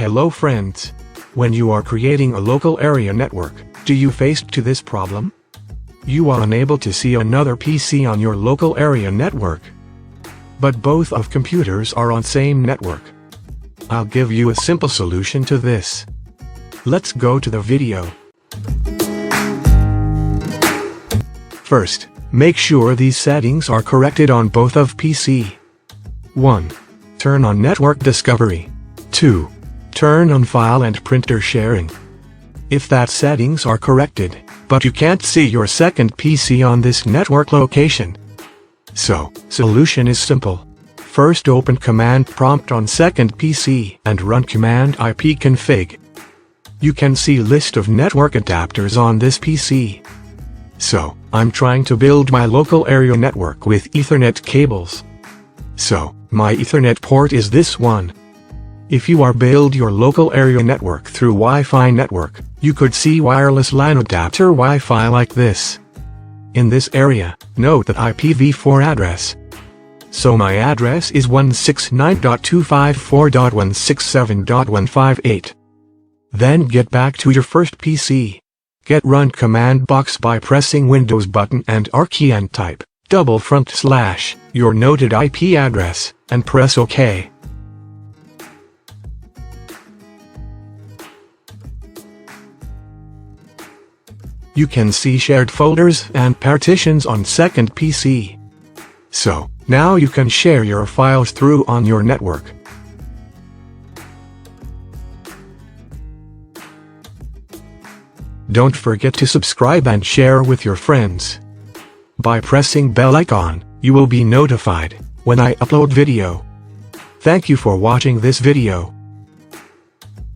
Hello friends. When you are creating a local area network, do you face to this problem? You are unable to see another PC on your local area network. But both of computers are on same network. I'll give you a simple solution to this. Let's go to the video. First, make sure these settings are corrected on both of PC. 1. Turn on network discovery. 2. Turn on file and printer sharing. If that settings are corrected, but you can't see your second PC on this network location. So, solution is simple. First open command prompt on second PC and run command ipconfig. You can see list of network adapters on this PC. So, I'm trying to build my local area network with Ethernet cables. So, my Ethernet port is this one. If you are build your local area network through Wi-Fi network, you could see wireless LAN adapter Wi-Fi like this. In this area, note that IPv4 address. So my address is 169.254.167.158. Then get back to your first PC. Get run command box by pressing Windows button and R key and type // your noted IP address, and press OK. You can see shared folders and partitions on second PC. So, now you can share your files through on your network. Don't forget to subscribe and share with your friends. By pressing bell icon, you will be notified when I upload video. Thank you for watching this video.